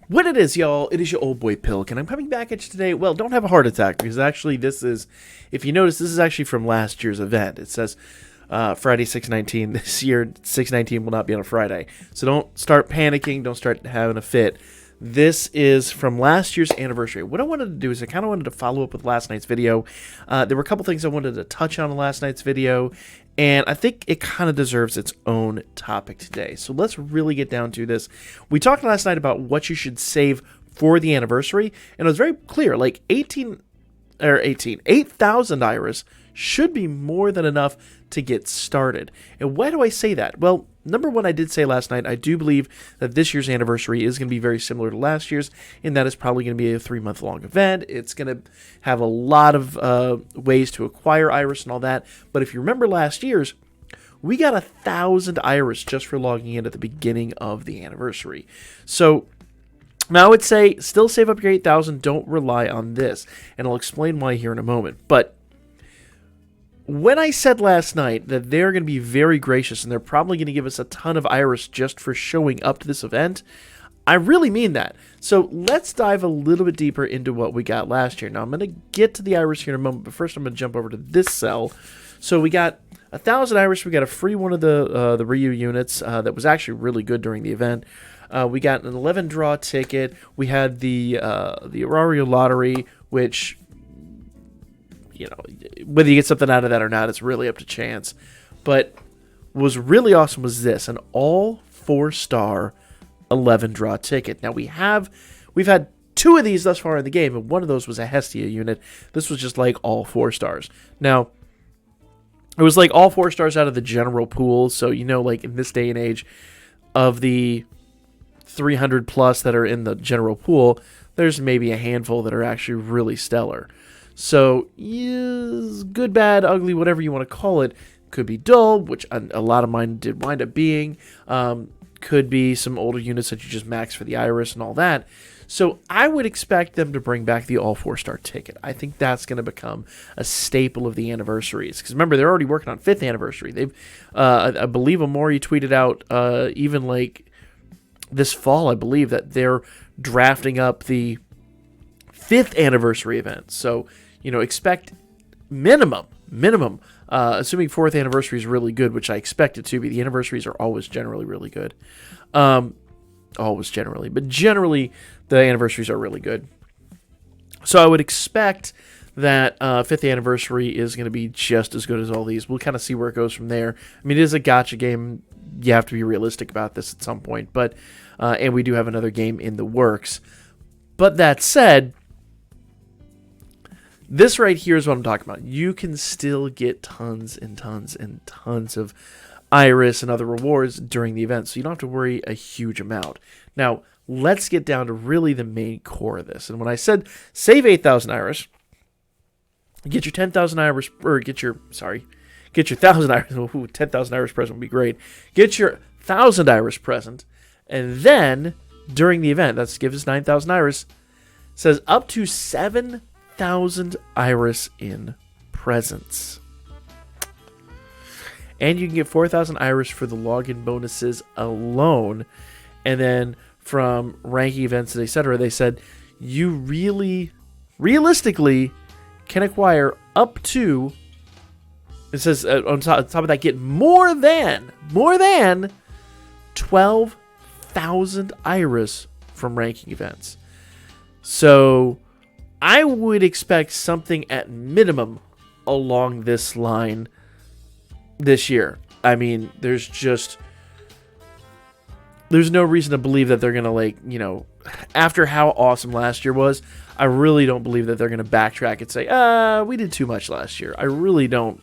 What it is, y'all, it is your old boy Pilk, and I'm coming back at you today. Well, don't have a heart attack, because actually this is, if you notice, this is actually from last year's event. It says Friday 6/19. This year, 6/19 will not be on a Friday. So don't start panicking, don't start having a fit. This is from last year's anniversary. What I wanted to do is I kind of wanted to follow up with last night's video. There were a couple things I wanted to touch on in last night's video, and I think it kind of deserves its own topic today. So let's really get down to this. We talked last night about what you should save for the anniversary, and it was very clear, like 8,000 iris should be more than enough to get started. And why do I say that? Well, number one, I did say last night, I do believe that this year's anniversary is going to be very similar to last year's, in that it's probably going to be a 3-month-long event. It's going to have a lot of ways to acquire iris and all that. But if you remember last year's, we got 1,000 iris just for logging in at the beginning of the anniversary. So now I would say still save up your 8,000. Don't rely on this. And I'll explain why here in a moment. But when I said last night that they're going to be very gracious and they're probably going to give us a ton of iris just for showing up to this event, I really mean that. So let's dive a little bit deeper into what we got last year. Now I'm going to get to the iris here in a moment, but first I'm going to jump over to this cell. So we got 1,000 iris. We got a free one of the Ryu units that was actually really good during the event. We got an 11 draw ticket. We had the Aurario lottery, which, you know, whether you get something out of that or not, it's really up to chance. But what was really awesome was this, an all 4-star 11 draw ticket. Now we've had 2 of these thus far in the game, and one of those was a Hestia unit. This was just like all 4 stars. Now, it was like all 4 stars out of the general pool, so you know, like in this day and age, of the 300 plus that are in the general pool, there's maybe a handful that are actually really stellar. So, yes, good, bad, ugly, whatever you want to call it. Could be dull, which a lot of mine did wind up being. Could be some older units that you just max for the iris and all that. So I would expect them to bring back the all 4-star ticket. I think that's going to become a staple of the anniversaries. Because remember, they're already working on 5th anniversary. They've, I believe Amori tweeted out even like this fall, I believe, that they're drafting up the 5th anniversary event. So, you know, expect minimum, assuming 4th anniversary is really good, which I expect it to be. The anniversaries are always generally really good. But generally the anniversaries are really good. So I would expect that 5th anniversary is going to be just as good as all these. We'll kind of see where it goes from there. I mean, it is a gacha game. You have to be realistic about this at some point, but and we do have another game in the works. But that said, this right here is what I'm talking about. You can still get tons and tons and tons of iris and other rewards during the event, so you don't have to worry a huge amount. Now, let's get down to really the main core of this. And when I said save 8,000 iris, get your 10,000 iris, or get your 1,000 iris. Ooh, 10,000 iris present would be great. Get your 1,000 iris present, and then during the event, that gives us 9,000 iris, says up to 7,000 iris in presents. And you can get 4,000 iris for the login bonuses alone. And then from ranking events, etc., they said you really, realistically, can acquire up to, it says on top of that, get more than 12,000 iris from ranking events. So I would expect something at minimum along this line this year. I mean, there's no reason to believe that they're going to, like, you know, after how awesome last year was, I really don't believe that they're going to backtrack and say, we did too much last year. I really don't.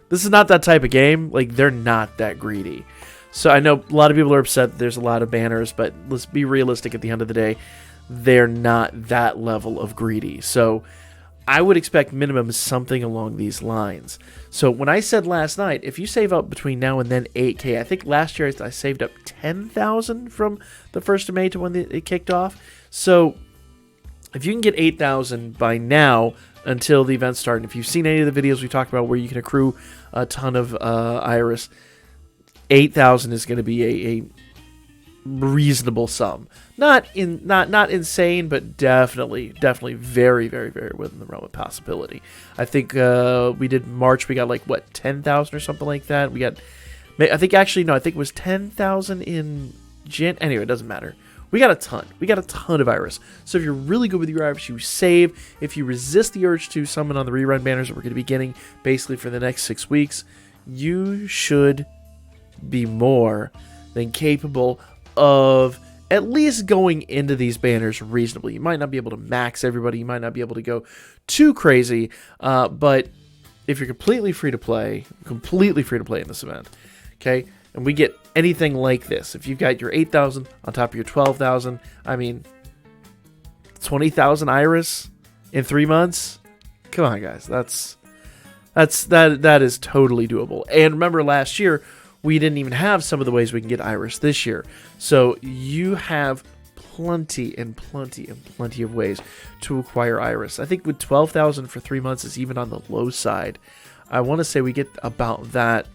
This is not that type of game. Like, they're not that greedy. So I know a lot of people are upset that there's a lot of banners, but let's be realistic at the end of the day. They're not that level of greedy. So I would expect minimum something along these lines. So when I said last night, if you save up between now and then 8K, I think last year I saved up 10,000 from the 1st of May to when it kicked off. So if you can get 8,000 by now until the event starts, and if you've seen any of the videos we talked about where you can accrue a ton of iris, 8,000 is going to be reasonable sum. Not insane, but definitely very, very, very within the realm of possibility. I think we did March. We got like what 10,000 or something like that. We got, I think actually no, I think it was 10,000 in Jan. Anyway, it doesn't matter. We got a ton. We got a ton of Iris. So if you're really good with your Iris, you save. If you resist the urge to summon on the rerun banners that we're going to be getting basically for the next 6 weeks, you should be more than capable of at least going into these banners reasonably. You might not be able to max everybody. You might not be able to go too crazy. But if you're completely free to play in this event, okay, and we get anything like this, if you've got your 8,000 on top of your 12,000, I mean, 20,000 Iris in 3 months. Come on, guys, that is totally doable. And remember, last year we didn't even have some of the ways we can get Iris this year. So you have plenty of ways to acquire Iris. I think with 12,000 for 3 months is even on the low side. I want to say we get about that.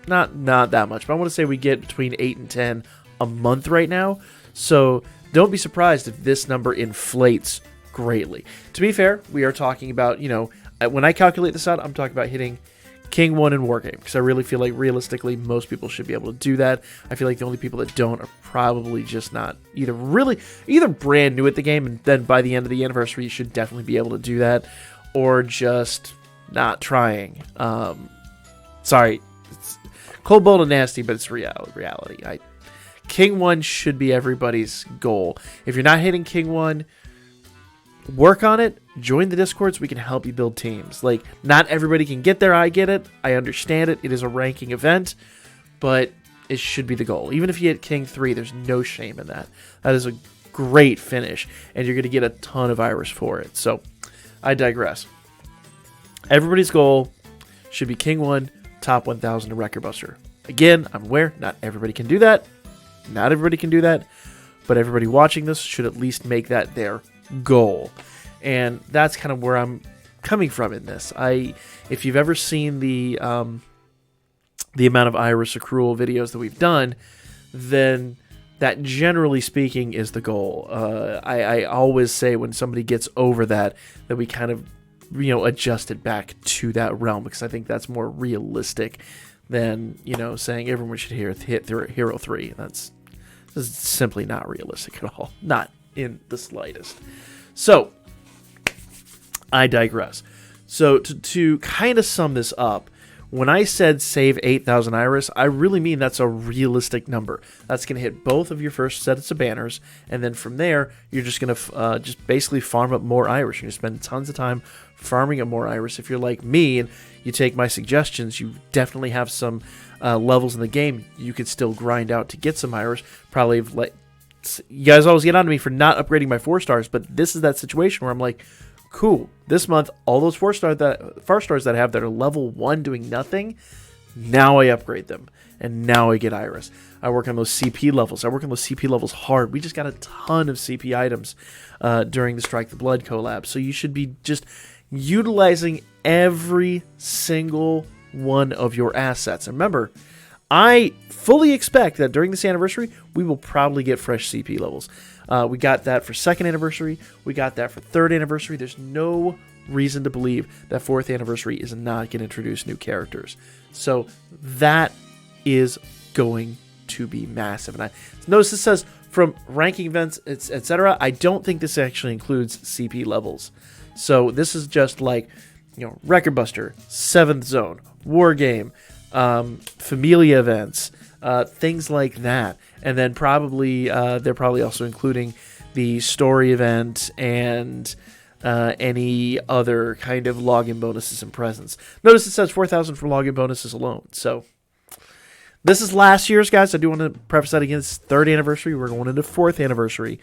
Not that much, but I want to say we get between 8 and 10 a month right now. So don't be surprised if this number inflates greatly. To be fair, we are talking about, when I calculate this out, I'm talking about hitting King 1 in Wargame, because I really feel like realistically most people should be able to do that. I feel like the only people that don't are probably just not either brand new at the game, and then by the end of the anniversary you should definitely be able to do that, or just not trying. Sorry, it's cold, bold, and nasty, but it's reality. King 1 should be everybody's goal. If you're not hitting King 1, work on it. Join the Discords. We can help you build teams. Like, not everybody can get there. I get it. I understand it. It is a ranking event, but it should be the goal. Even if you hit King 3, there's no shame in that. That is a great finish, and you're going to get a ton of Iris for it. So, I digress. Everybody's goal should be King 1, top 1,000 to Record Buster. Again, I'm aware not everybody can do that. But everybody watching this should at least make that their goal. And that's kind of where I'm coming from in this. If you've ever seen the amount of Iris accrual videos that we've done, then that generally speaking is the goal. I always say when somebody gets over that we kind of adjust it back to that realm, because I think that's more realistic than saying everyone should hit Hero 3. That's simply not realistic at all. Not in the slightest. So, I digress. So, to kind of sum this up, when I said save 8,000 Iris, I really mean that's a realistic number. That's going to hit both of your first sets of banners, and then from there, you're just going to just basically farm up more Iris. You're going to spend tons of time farming up more Iris. If you're like me and you take my suggestions, you definitely have some levels in the game you could still grind out to get some Iris. Probably you guys always get on to me for not upgrading my 4 stars, but this is that situation where I'm like, cool, this month, all those 4 stars that I have that are level 1 doing nothing, now I upgrade them, and now I get Iris. I work on those CP levels. I work on those CP levels hard. We just got a ton of CP items during the Strike the Blood collab, so you should be just utilizing every single one of your assets. And remember, I fully expect that during this anniversary, we will probably get fresh CP levels. We got that for 2nd anniversary. We got that for 3rd anniversary. There's no reason to believe that 4th anniversary is not going to introduce new characters. So that is going to be massive. And I notice this says from ranking events, etc. I don't think this actually includes CP levels. So this is just like, Record Buster, 7th Zone, War Game, Familia events, things like that. And then probably they're probably also including the story event and any other kind of login bonuses and presents. Notice it says 4,000 for login bonuses alone. So this is last year's, guys. I do want to preface that again. It's 3rd anniversary. We're going into 4th anniversary.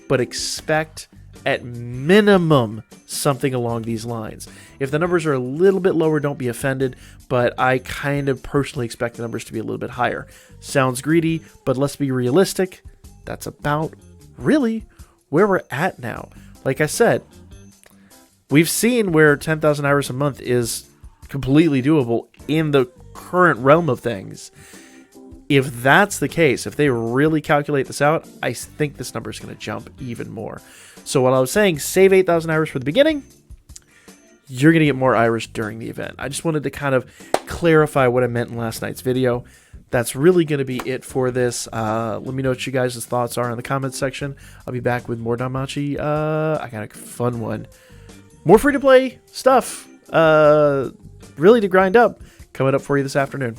But expect at minimum something along these lines. If the numbers are a little bit lower, don't be offended, but I kind of personally expect the numbers to be a little bit higher. Sounds greedy, but let's be realistic. That's about really where we're at now. Like I said, we've seen where 10,000 Iris a month is completely doable in the current realm of things. If that's the case, if they really calculate this out, I think this number is going to jump even more. So what I was saying, save 8,000 Irish for the beginning, you're going to get more Irish during the event. I just wanted to kind of clarify what I meant in last night's video. That's really going to be it for this. Let me know what you guys' thoughts are in the comments section. I'll be back with more Danmachi. I got a fun one. More free-to-play stuff, really to grind up, coming up for you this afternoon.